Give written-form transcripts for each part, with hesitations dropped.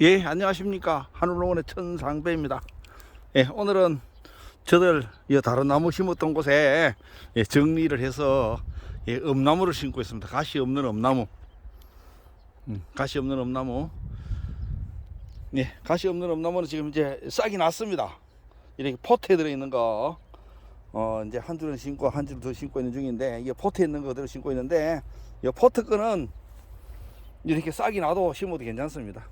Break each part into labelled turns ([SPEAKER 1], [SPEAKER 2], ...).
[SPEAKER 1] 예, 안녕하십니까. 하늘농원의 천상배입니다. 예, 오늘은 저들 다른 나무 심었던 곳에 정리를 해서 엄나무를 심고 있습니다. 가시 없는 엄나무. 가시 없는 엄나무. 예, 가시 없는 엄나무는 지금 이제 싹이 났습니다. 이렇게 포트에 들어있는 거, 이제 한 줄은 심고 한 줄 더 심고 있는 중인데, 이게 포트에 있는 거 그대로 심고 있는데, 이 포트 거는 이렇게 싹이 나도 심어도 괜찮습니다.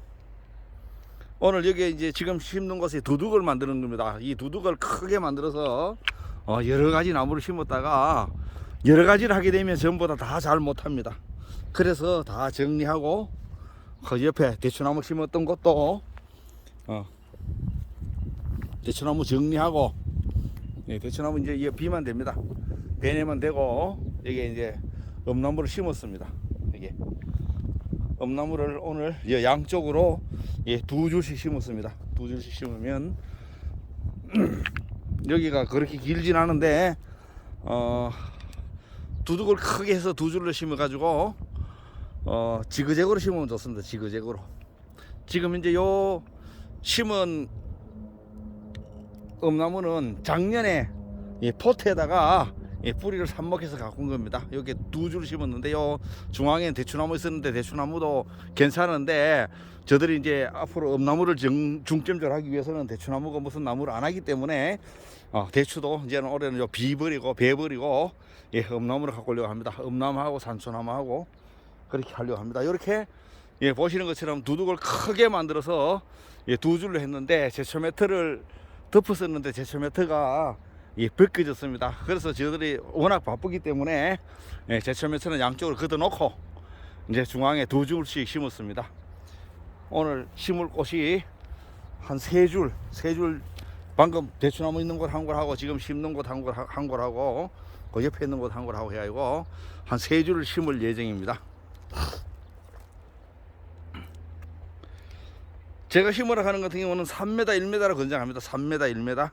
[SPEAKER 1] 오늘 여기 이제 지금 심는 곳에 두둑을 만드는 겁니다. 이 두둑을 크게 만들어서 여러 가지 나무를 심었다가 여러 가지를 하게 되면 전부 다 잘 못합니다. 그래서 다 정리하고 그 옆에 대추나무 심었던 것도 대추나무 정리하고, 대추나무 이제 비만 됩니다. 배내면 되고, 여기 이제 엄나무를 심었습니다. 여기 엄나무를 오늘 양쪽으로 두 줄씩 심었습니다. 두 줄씩 심으면 여기가 그렇게 길진 않은데 두둑을 크게 해서 두 줄로 심어 가지고 지그재그로 심으면 좋습니다. 지그재그로. 지금 이제 요 심은 엄나무는 작년에 포트에다가 뿌리를 삽목해서 갖고 온 겁니다. 여기 두 줄 심었는데요. 중앙엔 대추나무 있었는데 대추나무도 괜찮은데 저들이 이제 앞으로 엄나무를 중점적으로 하기 위해서는 대추나무가 무슨 나무를 안 하기 때문에 대추도 이제는 올해는 비버리고 배버리고 엄나무를 갖고 오려고 합니다. 엄나무하고 산초나무하고 그렇게 하려고 합니다. 이렇게 보시는 것처럼 두둑을 크게 만들어서 두 줄로 했는데 제초 매트를 덮었었는데 제초 매트가 벗겨졌습니다. 그래서 저희들이 워낙 바쁘기 때문에 제초 매트는 양쪽으로 걷어 놓고 이제 중앙에 두 줄씩 심었습니다. 오늘 심을 곳이 한 세 줄 방금 대추나무 있는 곳 한 골하고 지금 심는 곳 한 골하고 그 옆에 있는 곳 한 골하고 해가지고 한 세 줄을 심을 예정입니다. 제가 심으러 가는 같은 경우는 3m 1m로 권장합니다. 3m 1m.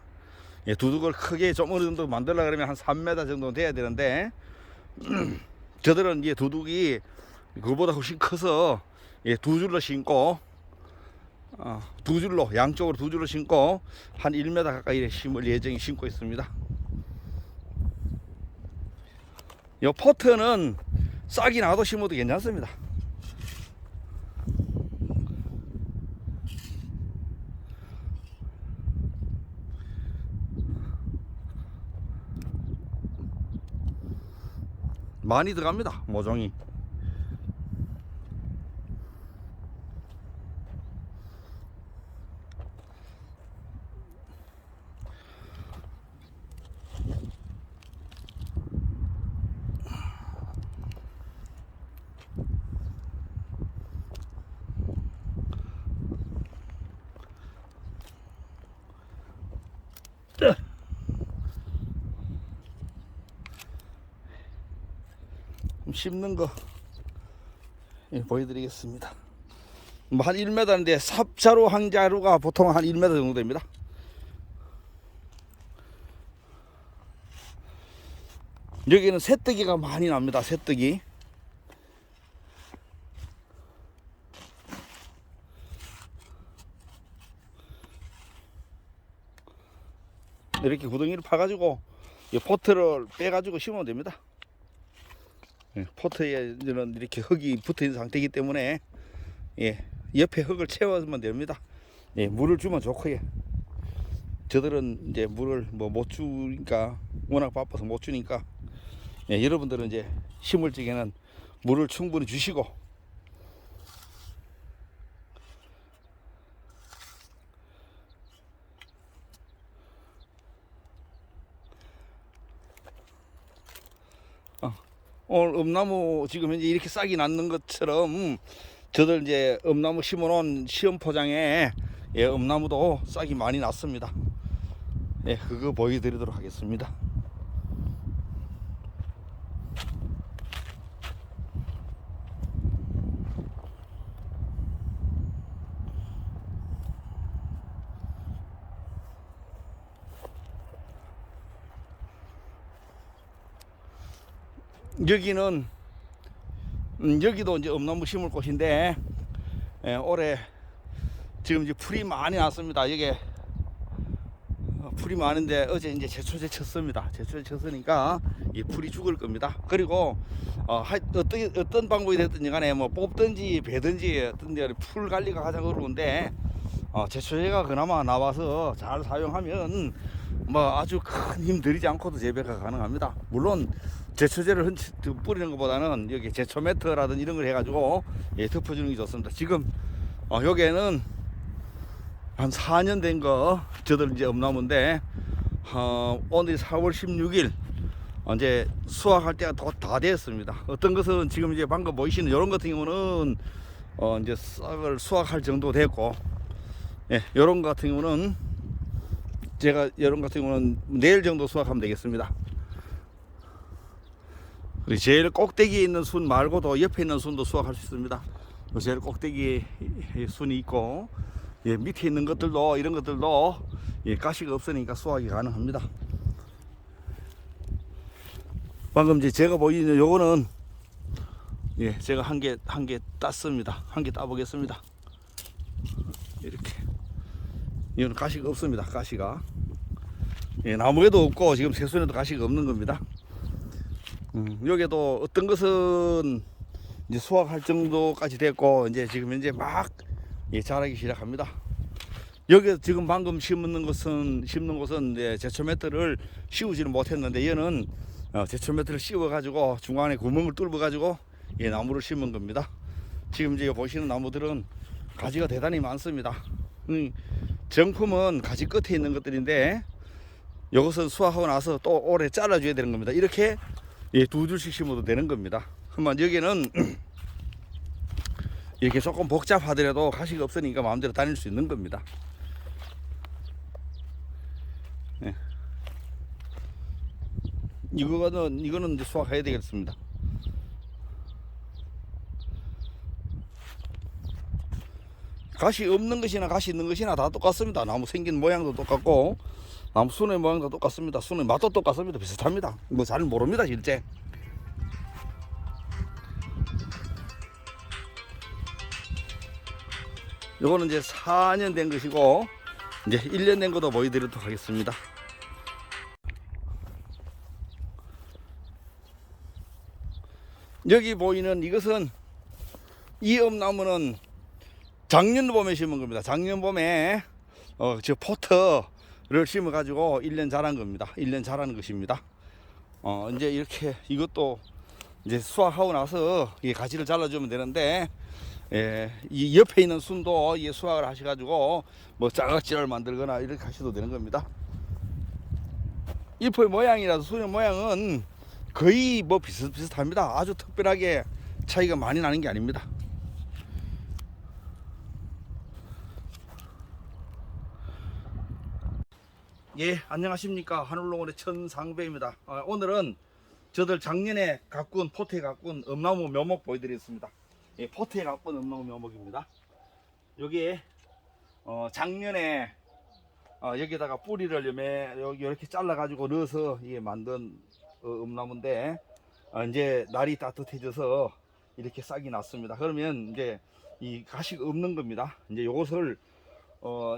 [SPEAKER 1] 두둑을 크게 좀 어느 정도 만들려고 그러면 한 3m 정도 돼야 되는데 저들은 두둑이 그거보다 훨씬 커서 두 줄로 심고 두 줄로 양쪽으로 두 줄로 심고 한 1m 가까이 심을 예정이 심고 있습니다. 이 포트는 싹이 나도 심어도 괜찮습니다. 많이 들어갑니다. 모종이. 심는 거 보여드리겠습니다. 한 1m인데 삽자루 한 자루가 보통 한 1m 정도 됩니다. 여기는 새뜨기가 많이 납니다. 새뜨기. 이렇게 구덩이를 파가지고 이 포트를 빼가지고 심으면 됩니다. 포트에는 이렇게 흙이 붙어 있는 상태이기 때문에 옆에 흙을 채워주면 됩니다. 물을 주면 좋고요. 저들은 이제 물을 못 주니까, 워낙 바빠서 못 주니까 여러분들은 이제 심을 적에는 물을 충분히 주시고 오늘 엄나무 지금 현재 이렇게 싹이 났는 것처럼 저들 이제 엄나무 심어놓은 시험 포장에 엄나무도 싹이 많이 났습니다. 그거 보여드리도록 하겠습니다. 여기는 여기도 이제 엄나무 심을 곳인데 올해 지금 이제 풀이 많이 났습니다. 이게 풀이 많은데 어제 이제 제초제 쳤습니다. 제초제 쳤으니까 이 풀이 죽을 겁니다. 그리고 어떤 방법이 됐든지 간에 뭐 뽑든지 베든지 어떤 데 풀 관리가 가장 어려운데 제초제가 그나마 나와서 잘 사용하면 뭐 아주 큰 힘 들이지 않고도 재배가 가능합니다. 물론 제초제를 뿌리는 것보다는 여기 제초 매트라든 이런 걸 해가지고 덮어주는 게 좋습니다. 지금 여기에는 한 4년 된 거 저들 이제 엄나무인데 오늘 4월 16일 이제 수확할 때가 다 됐습니다. 어떤 것은 지금 이제 방금 보이시는 이런 같은 경우는 이제 싹을 수확할 정도 됐고, 예, 이런 거 같은 경우는 제가 이런 같은 경우는 내일 정도 수확하면 되겠습니다. 그리고 제일 꼭대기에 있는 순 말고도 옆에 있는 순도 수확할 수 있습니다. 제일 꼭대기에 순이 있고, 예, 밑에 있는 것들도 이런 것들도 가시가 없으니까 수확이 가능합니다. 방금 이제 제가 보이는 요거는 제가 한 개 땄습니다. 한 개 따보겠습니다. 이렇게 이거는 가시가 없습니다. 가시가 나무에도 없고 지금 새순에도 가시가 없는 겁니다. 여기도 어떤 것은 이제 수확할 정도까지 됐고 이제 지금 현재 막 자라기 시작합니다. 여기 지금 방금 심는 곳은 제초 매트를 씌우지는 못했는데 얘는 제초 매트를 씌워 가지고 중간에 구멍을 뚫어 가지고 나무를 심은 겁니다. 지금 이제 보시는 나무들은 가지가 대단히 많습니다. 정품은 가지 끝에 있는 것들인데 이것은 수확하고 나서 또 오래 잘라 줘야 되는 겁니다. 이렇게 두 줄씩 심어도 되는 겁니다. 그러면 여기는 이렇게 조금 복잡하더라도 가시가 없으니까 마음대로 다닐 수 있는 겁니다. 이거는 이제 수확해야 되겠습니다. 가시 없는 것이나 가시 있는 것이나 다 똑같습니다. 나무 생긴 모양도 똑같고 나무 순의 모양도 똑같습니다. 순의 맛도 똑같습니다. 비슷합니다. 뭐 잘 모릅니다 실제. 요거는 이제 4년 된 것이고 이제 1년 된 것도 보여드리도록 하겠습니다. 여기 보이는 이것은 이 엄나무는 작년 봄에 심은 겁니다. 작년 봄에 저 포터를 심어 가지고 1년 자란 겁니다. 1년 자라는 것입니다. 이제 이렇게 이것도 이제 수확하고 나서 이 가지를 잘라주면 되는데 이 옆에 있는 순도 수확을 하셔가지고 뭐 짜각지를 만들거나 이렇게 하셔도 되는 겁니다. 잎의 모양이라도 순의 모양은 거의 뭐 비슷합니다. 아주 특별하게 차이가 많이 나는 게 아닙니다. 예, 안녕하십니까. 하늘농원의 천상배입니다. 오늘은 저들 작년에 가꾼 포트에 가꾼 엄나무 묘목 보여드리겠습니다. 포트에 가꾼 엄나무 묘목입니다. 여기에 작년에 여기다가 뿌리를 이렇게 잘라 가지고 넣어서 이게 만든 엄나무인데 이제 날이 따뜻해져서 이렇게 싹이 났습니다. 그러면 이제 이 가시가 없는 겁니다. 이제 이것을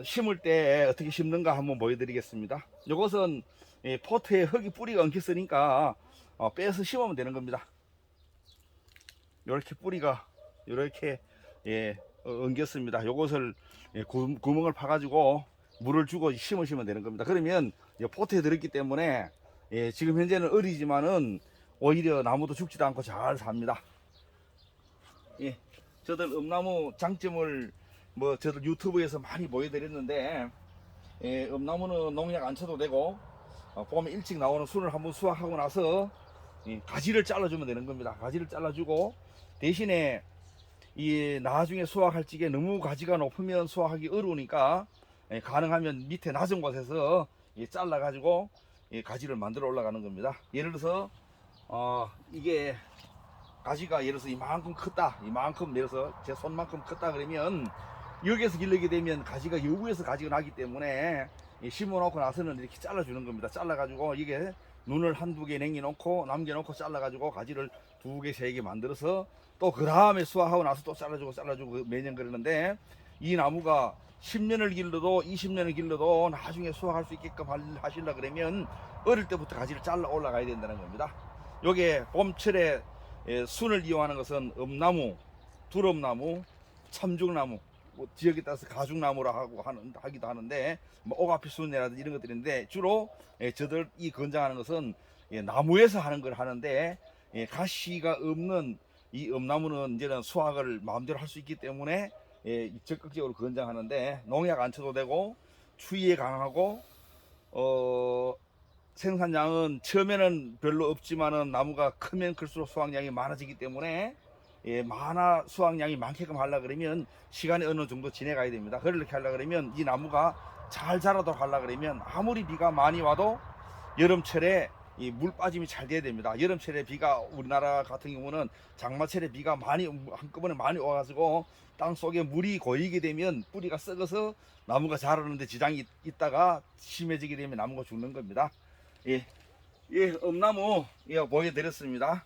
[SPEAKER 1] 심을 때 어떻게 심는가 한번 보여드리겠습니다. 이것은 포트에 흙이 뿌리가 엉켰으니까 빼서 심으면 되는 겁니다. 이렇게 뿌리가 이렇게 엉겼습니다. 이것을 구멍을 파가지고 물을 주고 심으시면 되는 겁니다. 그러면 포트에 들었기 때문에 지금 현재는 어리지만은 오히려 나무도 죽지도 않고 잘 삽니다. 저들 엄나무 장점을 저들 유튜브에서 많이 보여드렸는데 엄나무는 농약 안 쳐도 되고 봄에 일찍 나오는 순을 한번 수확하고 나서 가지를 잘라주면 되는 겁니다. 가지를 잘라주고 대신에 이 나중에 수확할 적에 너무 가지가 높으면 수확하기 어려우니까 가능하면 밑에 낮은 곳에서 잘라 가지고 가지를 만들어 올라가는 겁니다. 예를 들어서 이게 가지가 예를 들어서 이만큼 컸다, 이만큼 예를 들어서 제 손만큼 컸다 그러면 여기에서 길르게 되면 가지가 여기에서 가지가 나기 때문에 심어 놓고 나서는 이렇게 잘라 주는 겁니다. 잘라 가지고 이게 눈을 한두 개 남겨 놓고 잘라 가지고 가지를 2개, 3개 만들어서 또 그 다음에 수확하고 나서 또 잘라주고 매년 그러는데 이 나무가 10년을 길러도 20년을 길러도 나중에 수확할 수 있게끔 하시려 그러면 어릴 때부터 가지를 잘라 올라가야 된다는 겁니다. 요게 봄철에 순을 이용하는 것은 엄나무, 두릅나무, 참죽나무, 뭐 지역에 따라서 가죽나무라 하기도 하는데 뭐 오가피순이라든지 이런 것들인데 주로 저들 이 건장하는 것은 나무에서 하는 걸 하는데 가시가 없는 이 엄나무는 이제는 수확을 마음대로 할 수 있기 때문에 적극적으로 건장하는데 농약 안 쳐도 되고 추위에 강하고 생산량은 처음에는 별로 없지만은 나무가 크면 클수록 수확량이 많아지기 때문에 수확량이 많게끔 하려 그러면 시간이 어느 정도 지내가야 됩니다. 그렇게 하려 그러면 이 나무가 잘 자라도록 하려 그러면 아무리 비가 많이 와도 여름철에 이 물 빠짐이 잘 돼야 됩니다. 여름철에 비가 우리나라 같은 경우는 장마철에 비가 많이 한꺼번에 많이 와가지고 땅 속에 물이 고이게 되면 뿌리가 썩어서 나무가 자라는데 지장이 있다가 심해지게 되면 나무가 죽는 겁니다. 예, 엄나무 보여드렸습니다.